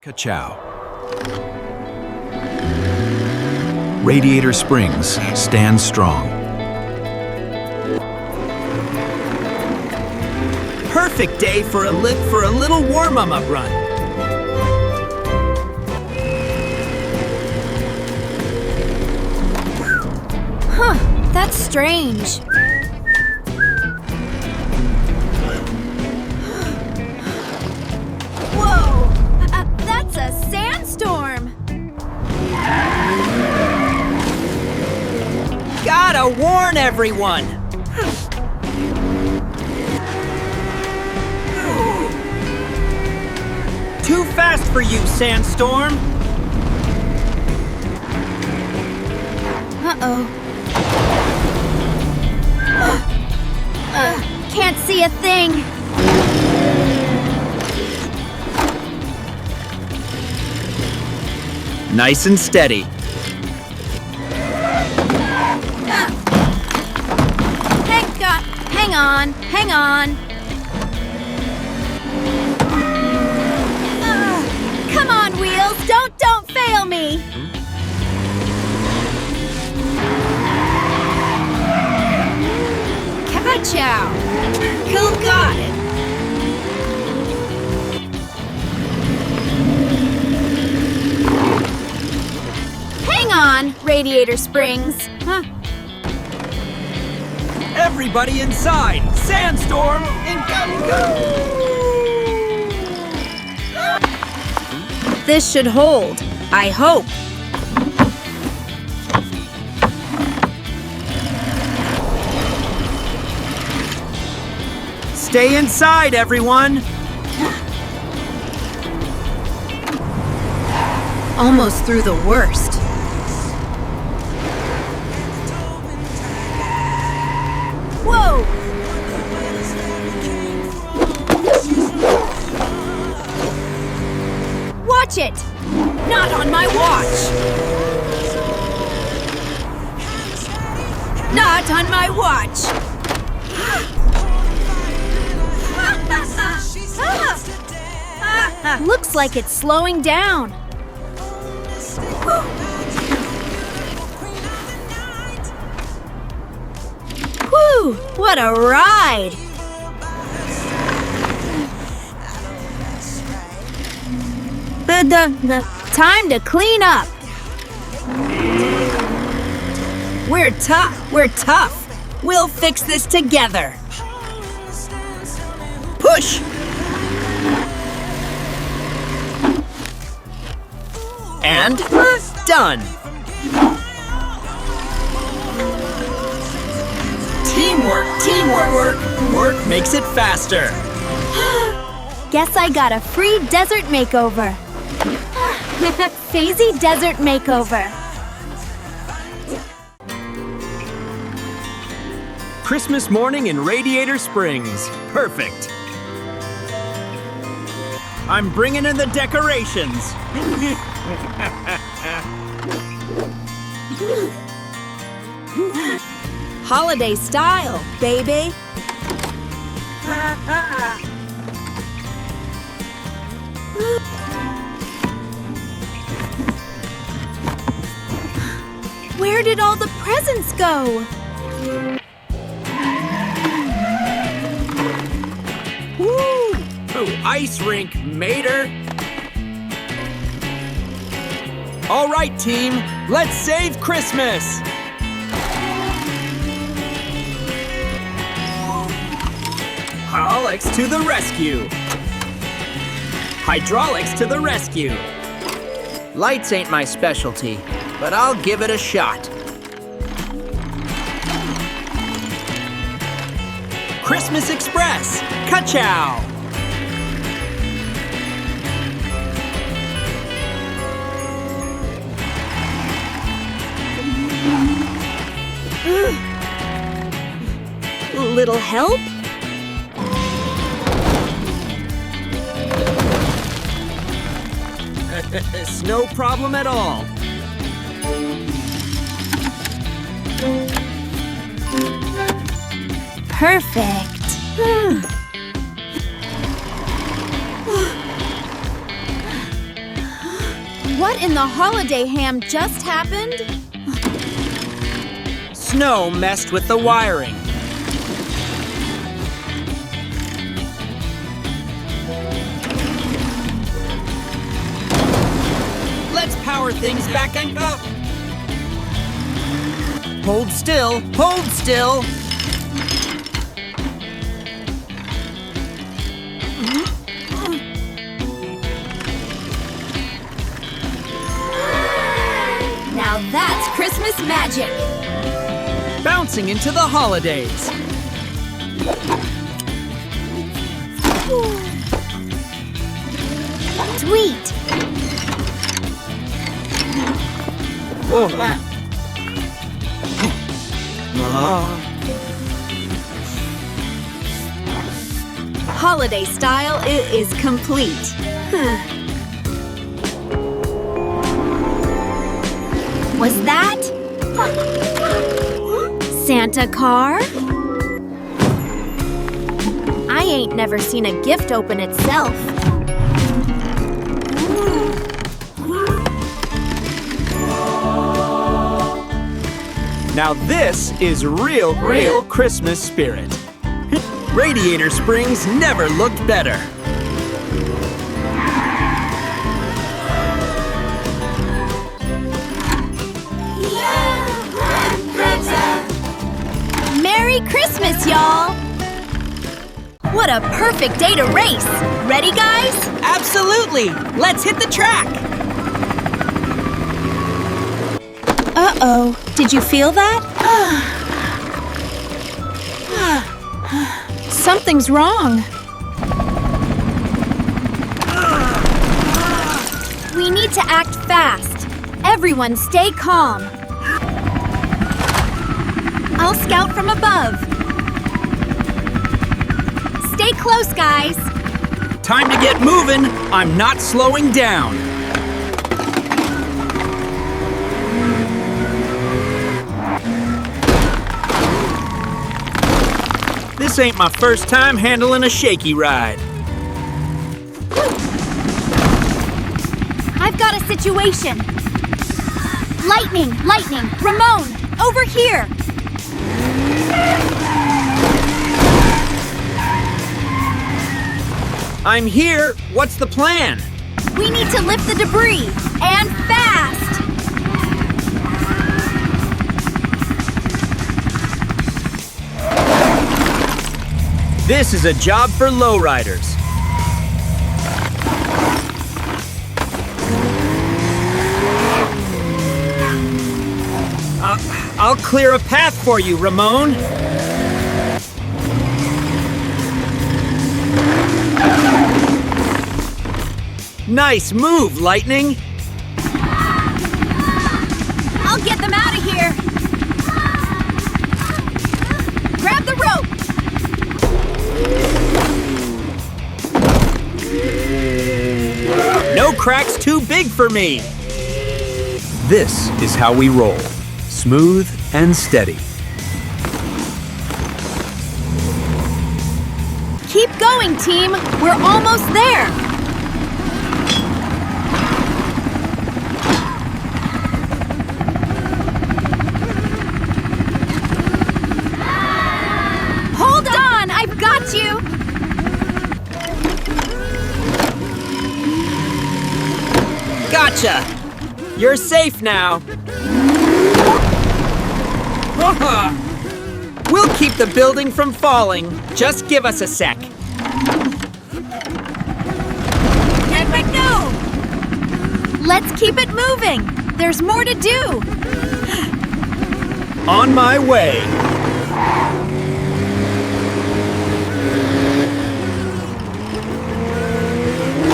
Ka-chow. Radiator Springs, stand strong. Perfect day for a little warm-up run. Huh, that's strange. Whoa, that's a sandstorm. Gotta warn everyone. Too fast for you, sandstorm. Uh-oh. Can't see a thing. Nice and steady. Hang on. Come on, Wheels, don't fail me. Ka-chow. Who got it? Hang on, Radiator Springs. Huh. Everybody inside! Sandstorm incoming! This should hold, I hope. Stay inside, everyone! Almost through the worst. Whoa! Watch it! Not on my watch! Not on my watch! Looks like it's slowing down. Whew! What a ride! The time to clean up. We're tough. We'll fix this together. Push! And done. Teamwork. Work makes it faster. Guess I got a free desert makeover. Phasey Desert Makeover. Christmas morning in Radiator Springs. Perfect. I'm bringing in the decorations. Holiday style, baby. Where did all the presents go? Woo! Ooh, ice rink, mater. All right, team, let's save Christmas. Hydraulics to the rescue. Hydraulics to the rescue. Lights ain't my specialty, but I'll give it a shot. Christmas Express, ka-chow! Little help? It's no problem at all. Perfect. What in the holiday ham just happened? Snow messed with the wiring. Let's power things back and up. Hold still, hold still. Now that's Christmas magic. Bouncing into the holidays. Sweet. Holiday style, it is complete. Was that Santa car? I ain't never seen a gift open itself. Now this is real Christmas spirit. Radiator Springs never looked better. Merry Christmas, y'all! What a perfect day to race! Ready, guys? Absolutely! Let's hit the track! Uh-oh. Did you feel that? Something's wrong. We need to act fast. Everyone stay calm. I'll scout from above. Stay close, guys. Time to get moving. I'm not slowing down. This ain't my first time handling a shaky ride. I've got a situation. Lightning! Ramon, over here! I'm here. What's the plan? We need to lift the debris, and fast! This is a job for lowriders. I'll clear a path for you, Ramon. Nice move, Lightning. I'll get them out of here! Grab the rope! No cracks too big for me. This is how we roll. Smooth and steady. Keep going, team! We're almost there! Hold on! I've got you! Gotcha! You're safe now. We'll keep the building from falling. Just give us a sec. No! Let's keep it moving! There's more to do! On my way.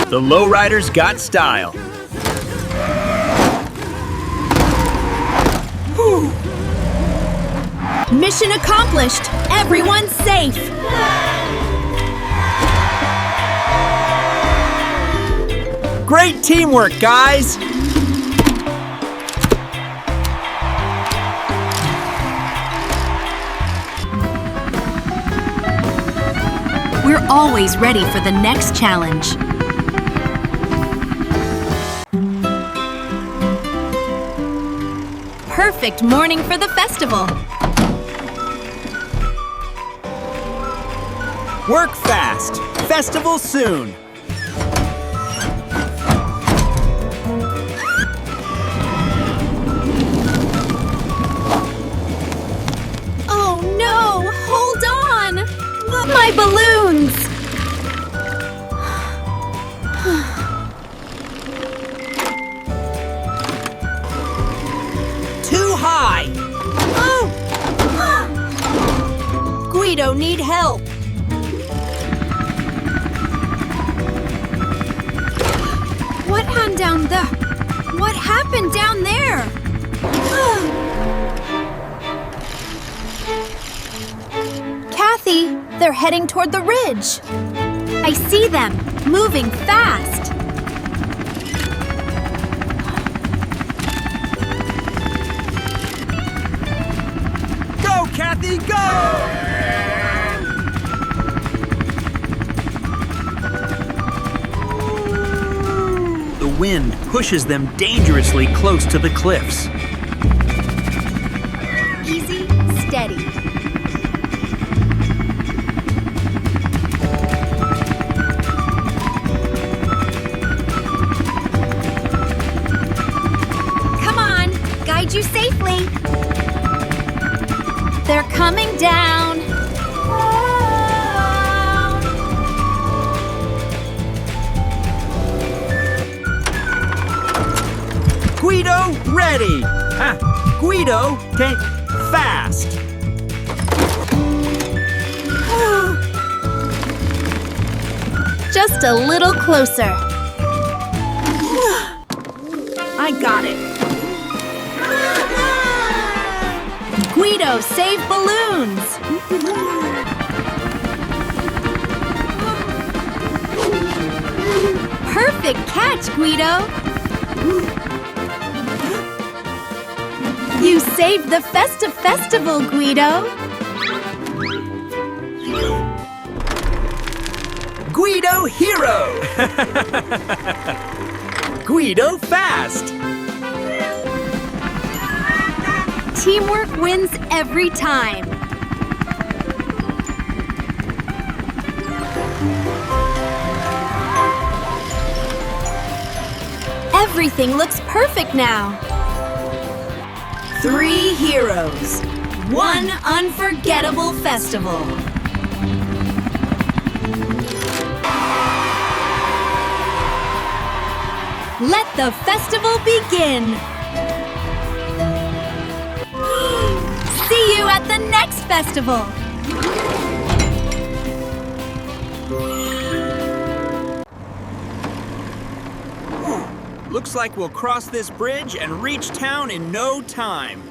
The lowriders got style. Whew. Mission accomplished! Everyone's safe! Great teamwork, guys! We're always ready for the next challenge. perfect morning for the festival. Work fast. Festival soon. Oh no! Hold on! My balloons! Too high! Oh! Guido, need help! What happened down there? What happened down there? Kathy, they're heading toward the ridge. I see them, moving fast. Go, Kathy, go! The wind pushes them dangerously close to the cliffs. Easy, steady. Come on, guide you safely. They're coming down. Guido, ready! Guido, take fast! Just a little closer. I got it. Guido, save balloons! Perfect catch, Guido! You saved the festive festival, Guido! Guido hero! Guido fast! Teamwork wins every time. Everything looks perfect now. 3 heroes, 1 unforgettable festival. Let the festival begin. See you at the next festival. Looks like we'll cross this bridge and reach town in no time.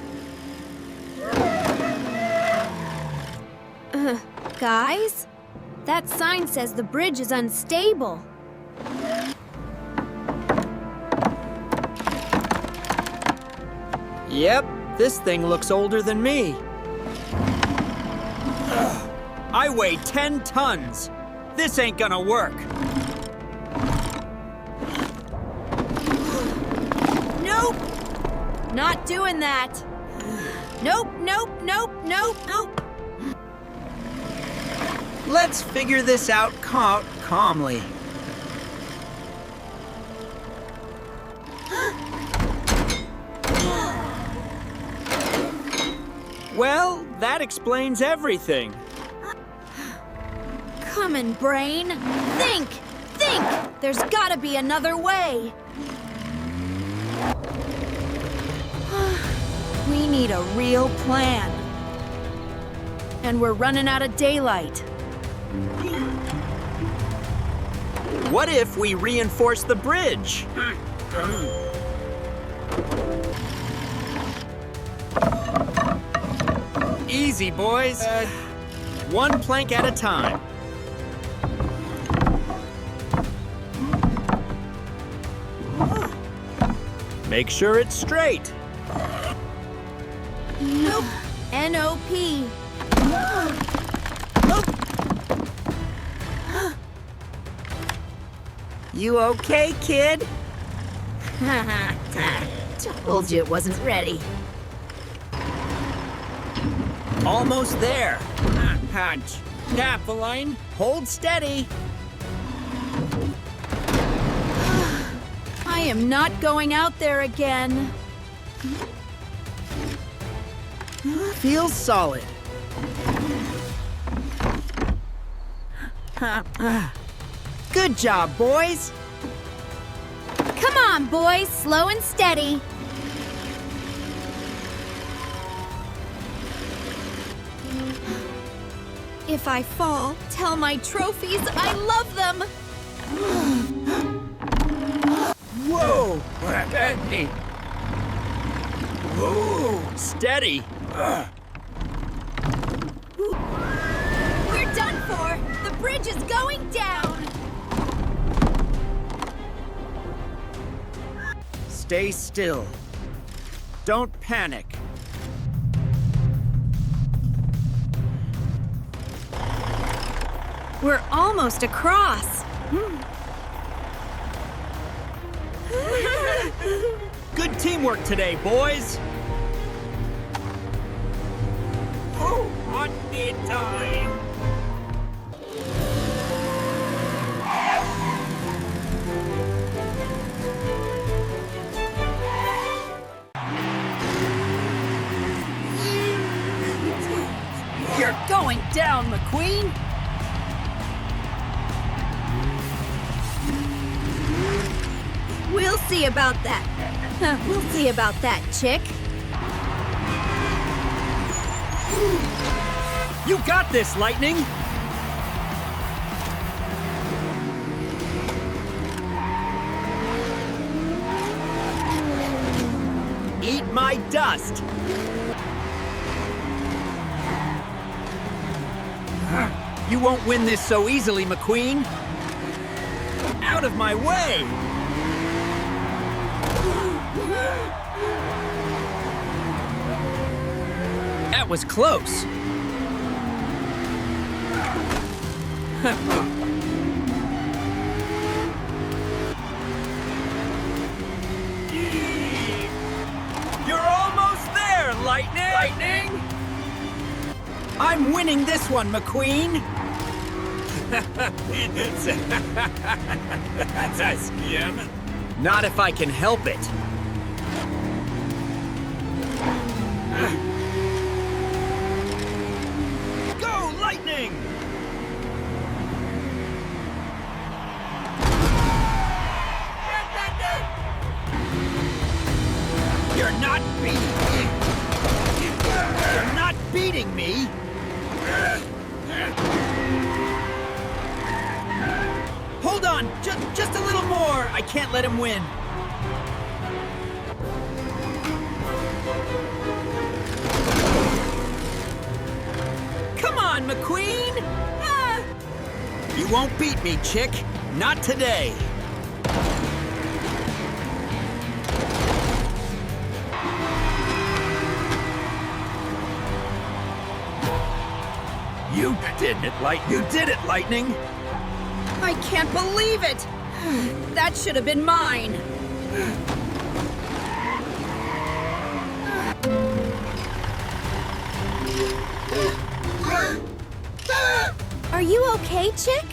Guys, that sign says the bridge is unstable. Yep, this thing looks older than me. I weigh 10 tons. This ain't gonna work. Nope! Not doing that. Nope, nope, nope, nope, nope. Let's figure this out calmly. Well, that explains everything. Come on, brain. Think! Think! There's gotta be another way. We need a real plan. And we're running out of daylight. What if we reinforce the bridge? Easy, boys. 1 plank at a time. Make sure it's straight. Nope. N-O-P. You okay, kid? Told you it wasn't ready. Almost there. Dappleline, hold steady. I am not going out there again. Feels solid. Good job, boys. Come on, boys, slow and steady. If I fall, tell my trophies I love them. Whoa! Whoa! Steady! We're done for. The bridge is going down. Stay still. Don't panic. We're almost across. Good teamwork today, boys. Oh, what the time? You're going down, McQueen. We'll see about that. We'll see about that, chick. You got this, Lightning! Eat my dust! You won't win this so easily, McQueen! Out of my way! That was close. You're almost there, Lightning! Lightning! I'm winning this one, McQueen! That's a scam. Not if I can help it. Go, Lightning! You're not beating me! You're not beating me! Hold on! Just a little more! I can't let him win. Come on, McQueen! Ah. You won't beat me, chick. Not today. You did it, Lightning! I can't believe it! That should have been mine. Are you okay, chick?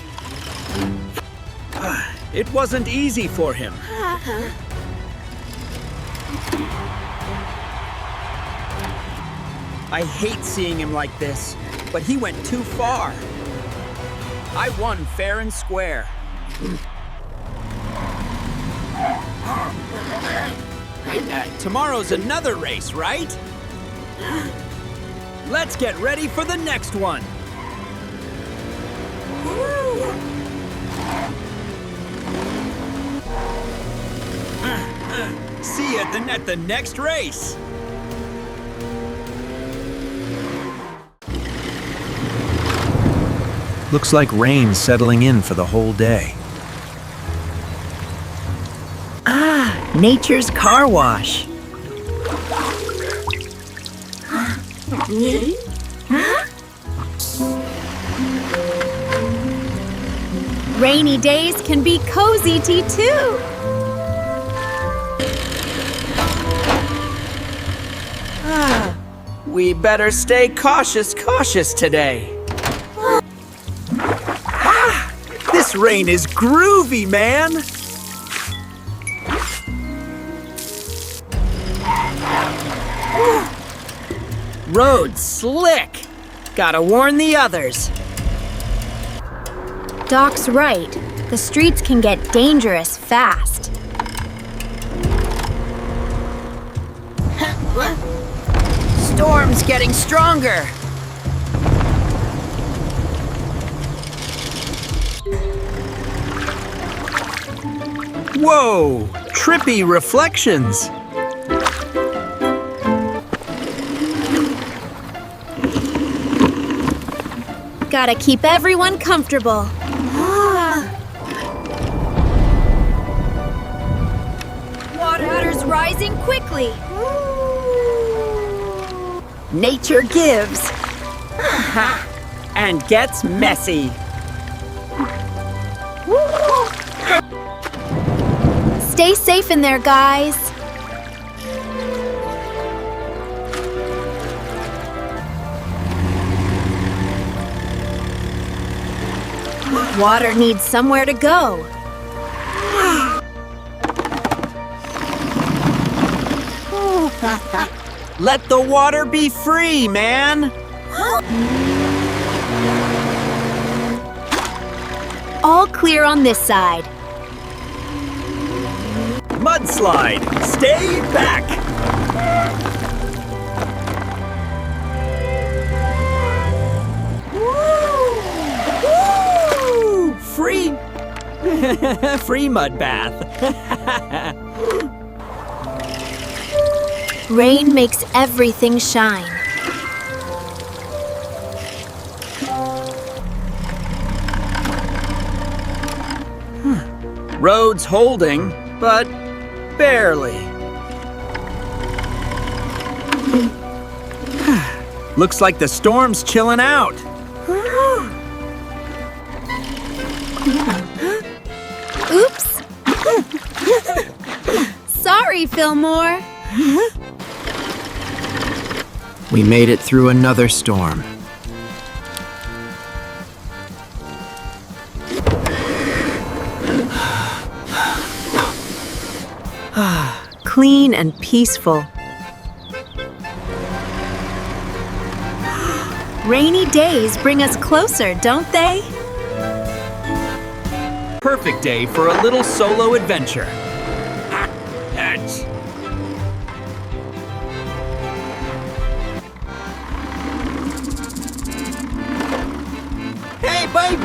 It wasn't easy for him. I hate seeing him like this, but he went too far. I won fair and square. Tomorrow's another race, right? Let's get ready for the next one. See you at the next race. Looks like rain's settling in for the whole day. Nature's car wash. Rainy days can be cozy tea too. We better stay cautious today. This rain is groovy, man! Road slick. Gotta warn the others. Doc's right. The streets can get dangerous fast. Storm's getting stronger. Whoa! Trippy reflections! Gotta keep everyone comfortable. Water's rising quickly. Nature gives. And gets messy. Stay safe in there, guys. Water needs somewhere to go. Let the water be free, man! All clear on this side. Mudslide! Stay back! Woo! Free... free mud bath. Rain makes everything shine. Road's holding, but barely. Looks like the storm's chilling out. Oops. Sorry, Fillmore. We made it through another storm. Clean and peaceful. Rainy days bring us closer, don't they? Perfect day for a little solo adventure.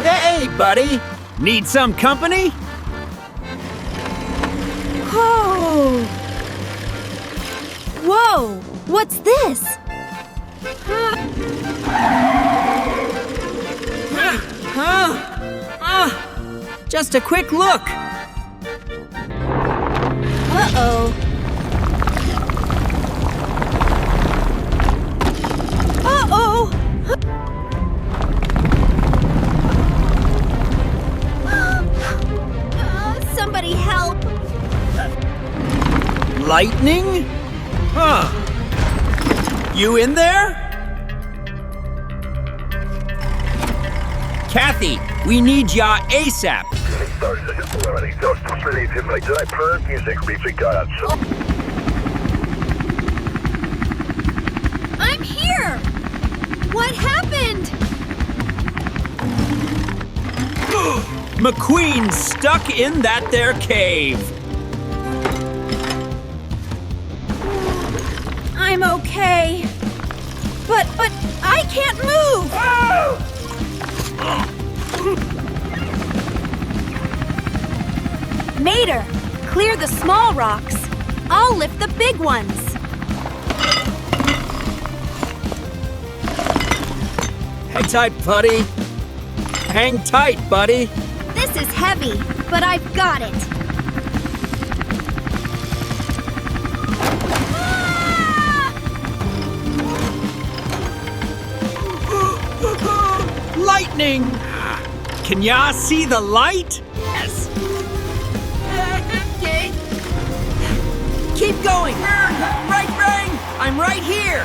Hey, buddy! Need some company? Oh! Whoa! What's this? Just a quick look. Uh-oh. Uh-oh! Somebody help! Lightning? Huh. You in there? Kathy, we need ya ASAP. I'm here! What happened? McQueen's stuck in that there cave. I'm okay. But I can't move! Mater, clear the small rocks. I'll lift the big ones. Hang tight, buddy. Hang tight, buddy. This is heavy, but I've got it. Lightning! Can ya see the light? Yes. Okay. Keep going. Right, I'm right here.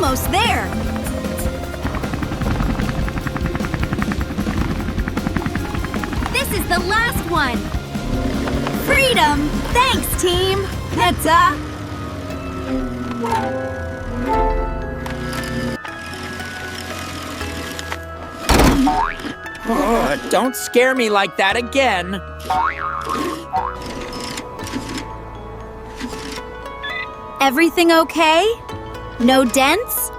almost there. This is the last one. Freedom! Thanks, team! Netta! Don't scare me like that again. Everything okay? No dents?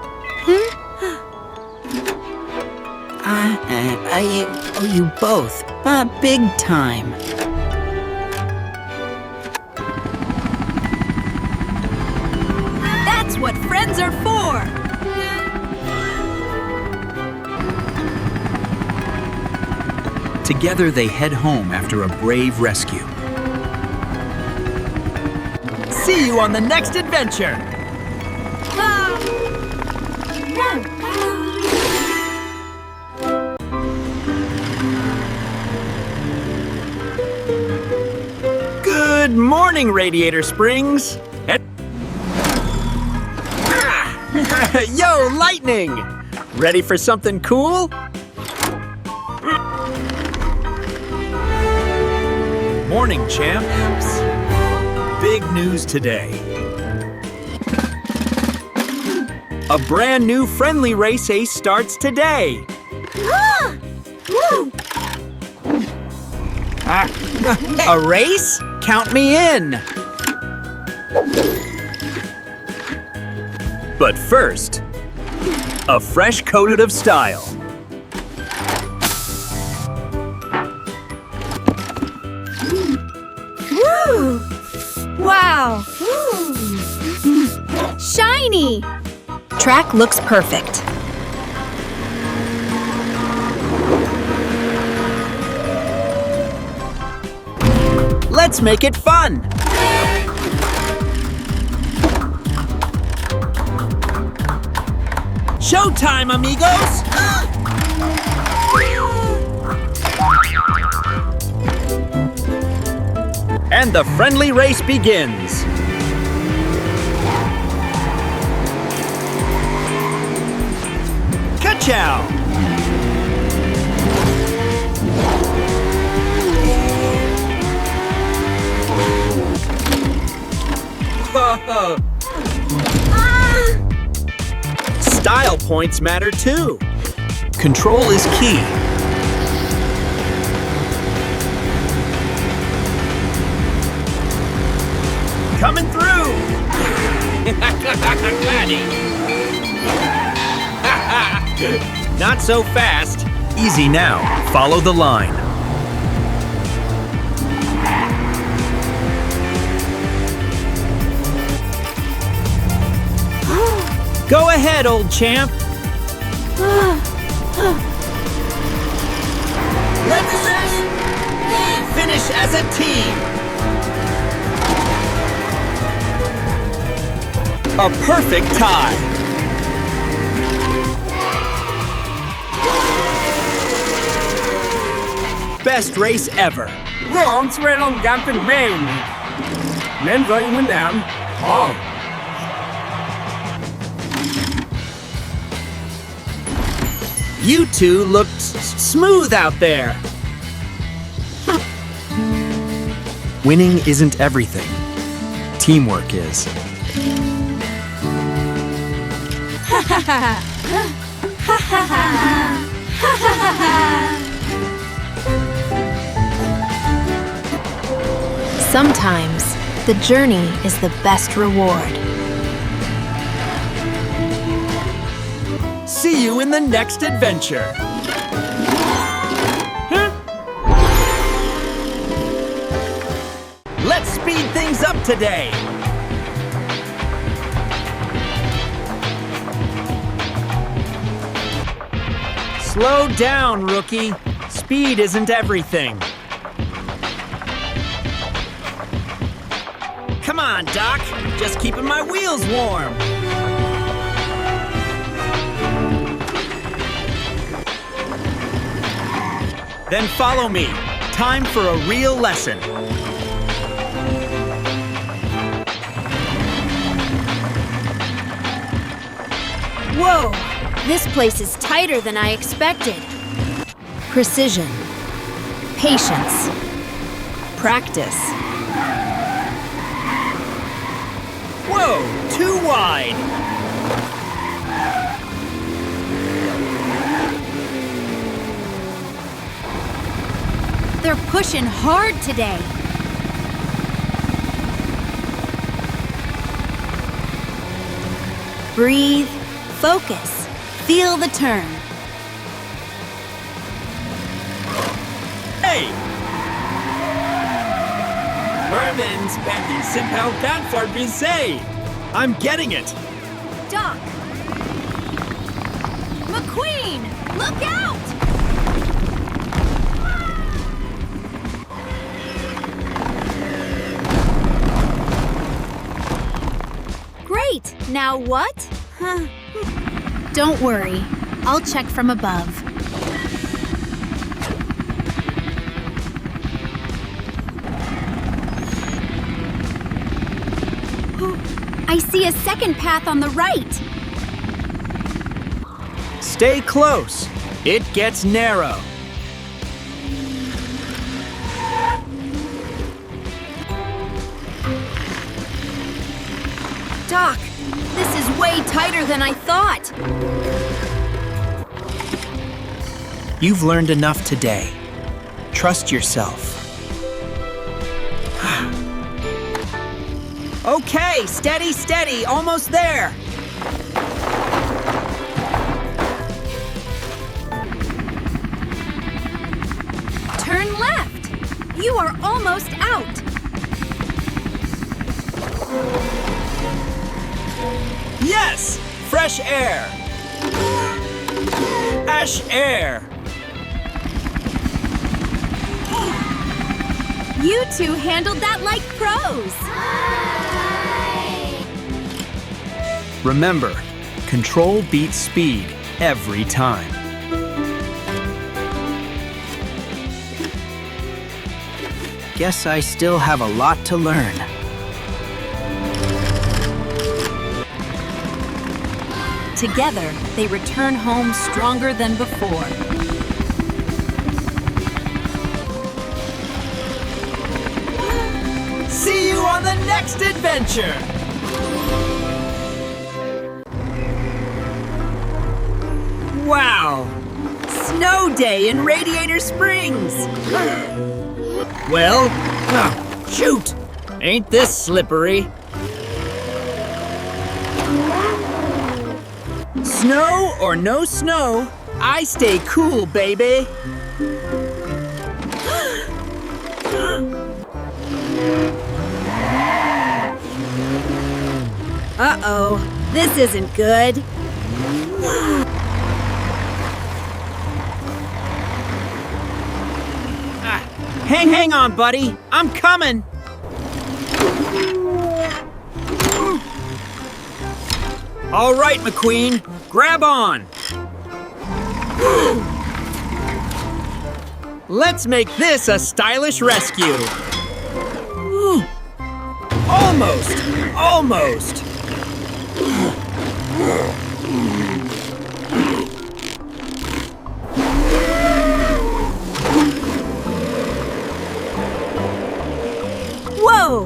I owe you both. Big time. That's what friends are for! Together they head home after a brave rescue. See you on the next adventure! Good morning, Radiator Springs! Yo, Lightning! Ready for something cool? Morning, champs. Big news today. A brand new friendly race ace starts today. A race? Count me in. But first, a fresh coat of style. Woo! Wow! Shiny! Track looks perfect. Let's make it fun. Showtime, amigos! And the friendly race begins. Ka-chow! Style points matter too. Control is key. Coming through! Not so fast. Easy now. Follow the line. Go ahead, old champ. Let's finish as a team. A perfect tie. Best race ever. You two looked smooth out there. Winning isn't everything. Teamwork is. Sometimes the journey is the best reward. See you in the next adventure. Let's speed things up today. Slow down, rookie. Speed isn't everything. Come on, Doc. Just keeping my wheels warm. Then follow me. Time for a real lesson. Whoa! This place is tighter than I expected. Precision. Patience. Practice. Whoa, too wide. They're pushing hard today. Breathe. Focus. Feel the turn. Hey! Mervyn's Bendy Simpel Danford Bizet. I'm getting it. Doc! McQueen! Look out! Great! Now what? Huh. Don't worry. I'll check from above. I see a second path on the right. Stay close. It gets narrow. Doc, this is way tighter than I thought. You've learned enough today. Trust yourself. Okay, steady, steady, almost there. Turn left. You are almost out. Yes! Fresh air. Ash air. You two handled that like pros. Remember, control beats speed every time. Guess I still have a lot to learn. Together, they return home stronger than before. See you on the next adventure! Wow! Snow day in Radiator Springs! Well, shoot! Ain't this slippery? Snow or no snow, I stay cool, baby! Uh-oh, this isn't good. Hang on, buddy. I'm coming. All right, McQueen. Grab on. Let's make this a stylish rescue. Almost. Almost. Whoa!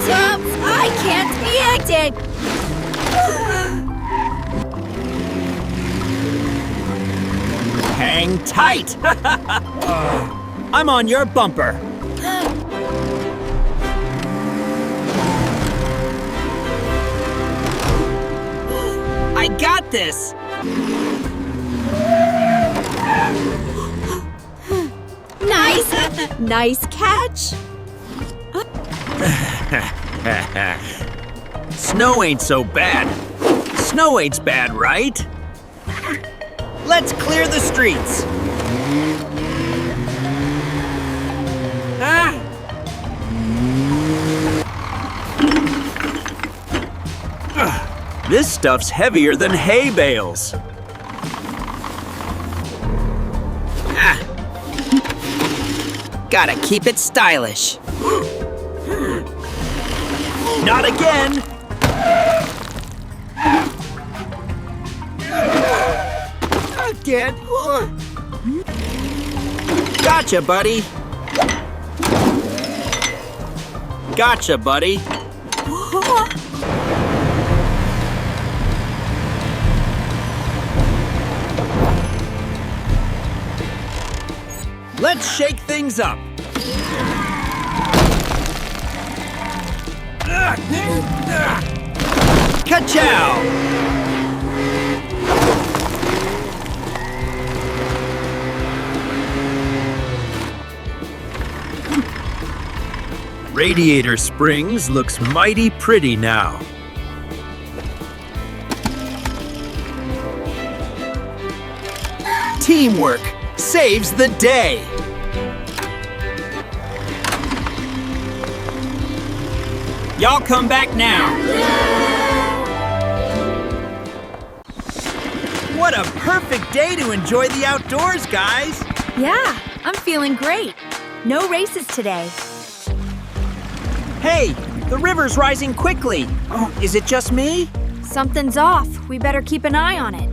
Tubbs, I can't be acting! Hang tight. I'm on your bumper. I got this. Nice catch. Snow ain't so bad. Snow ain't bad, right? Let's clear the streets. Ah! This stuff's heavier than hay bales. Gotta keep it stylish. Not again! Again? Gotcha, buddy. Gotcha, buddy. Let's shake things up. Ka-chow! Radiator Springs looks mighty pretty now. Teamwork saves the day. Y'all come back now. What a perfect day to enjoy the outdoors, guys. Yeah, I'm feeling great. No races today. Hey, the river's rising quickly. Is it just me? Something's off. We better keep an eye on it.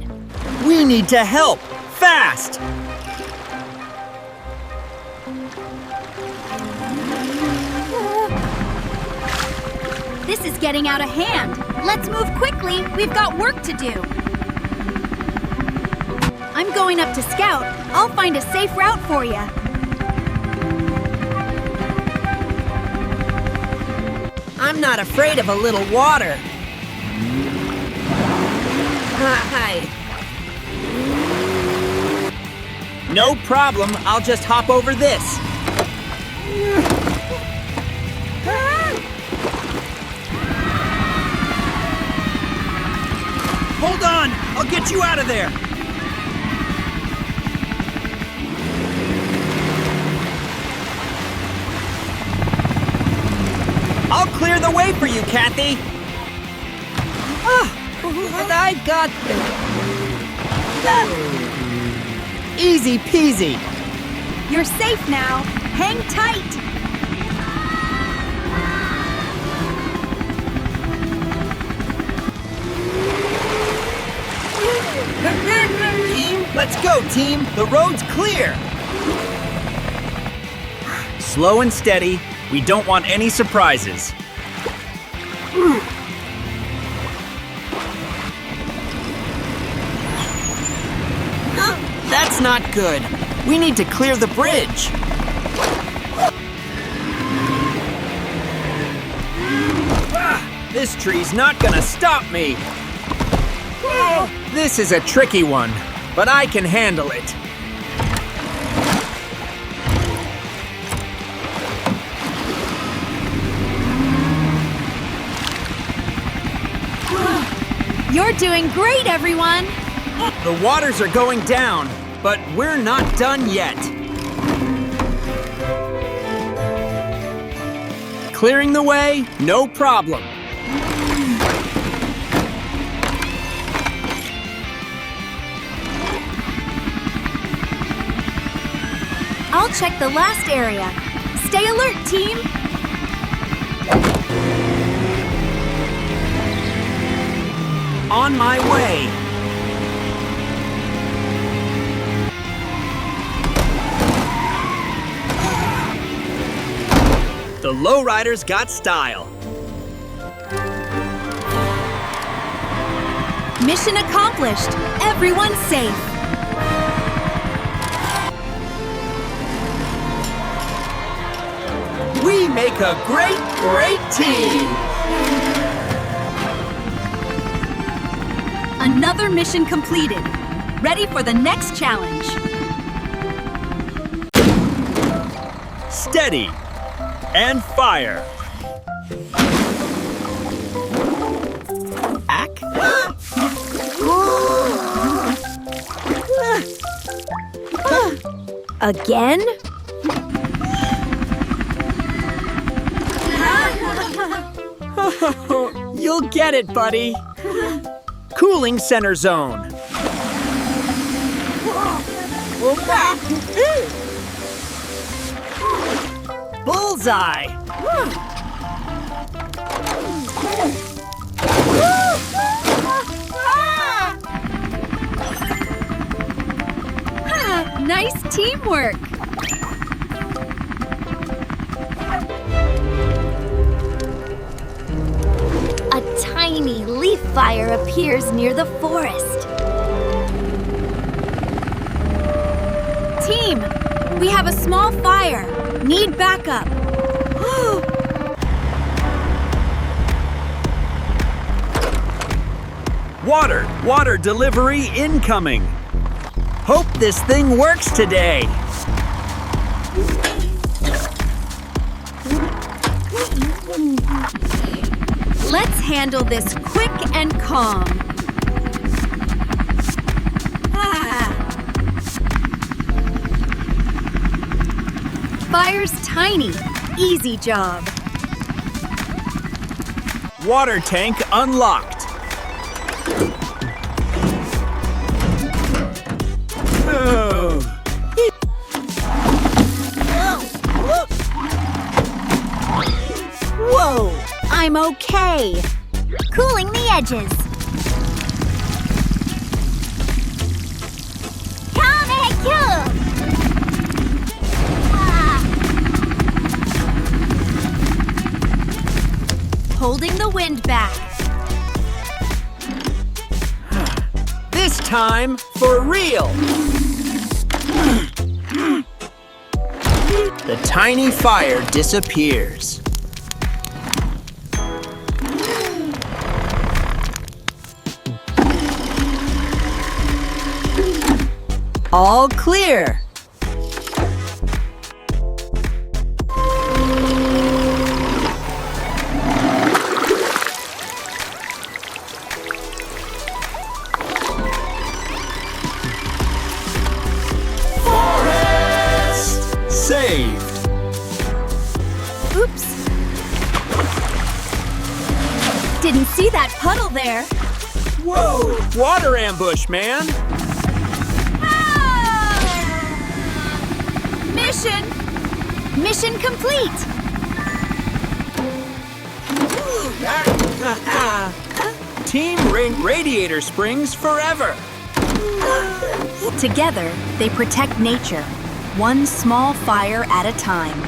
We need to help, fast. This is getting out of hand. Let's move quickly. We've got work to do. I'm going up to scout. I'll find a safe route for you. I'm not afraid of a little water. Hi. No problem. I'll just hop over this. Hold on, I'll get you out of there. I'll clear the way for you, Kathy. And I got this. Easy peasy. You're safe now. Hang tight. Let's go, team. The road's clear. Slow and steady. We don't want any surprises. That's not good. We need to clear the bridge. This tree's not gonna stop me. This is a tricky one, but I can handle it. You're doing great, everyone. The waters are going down, but we're not done yet. Clearing the way, no problem. I'll check the last area. Stay alert, team. On my way. The lowriders got style. Mission accomplished. Everyone's safe. We make a great, great team. Another mission completed. Ready for the next challenge. Steady and fire. Again? You'll get it, buddy. Cooling center zone. Bullseye. Nice teamwork! A tiny leaf fire appears near the forest. Team, we have a small fire. Need backup. Water delivery incoming. Hope this thing works today. Let's handle this quick and calm. Fire's tiny. Easy job. Water tank unlocked. Whoa! I'm okay. Cooling the edges. Holding the wind back. This time, for real! The tiny fire disappears. All clear. Saved. Oops. Didn't see that puddle there. Whoa! Water ambush, man! Mission complete. Team Radiator Springs forever! Together, they protect nature, one small fire at a time.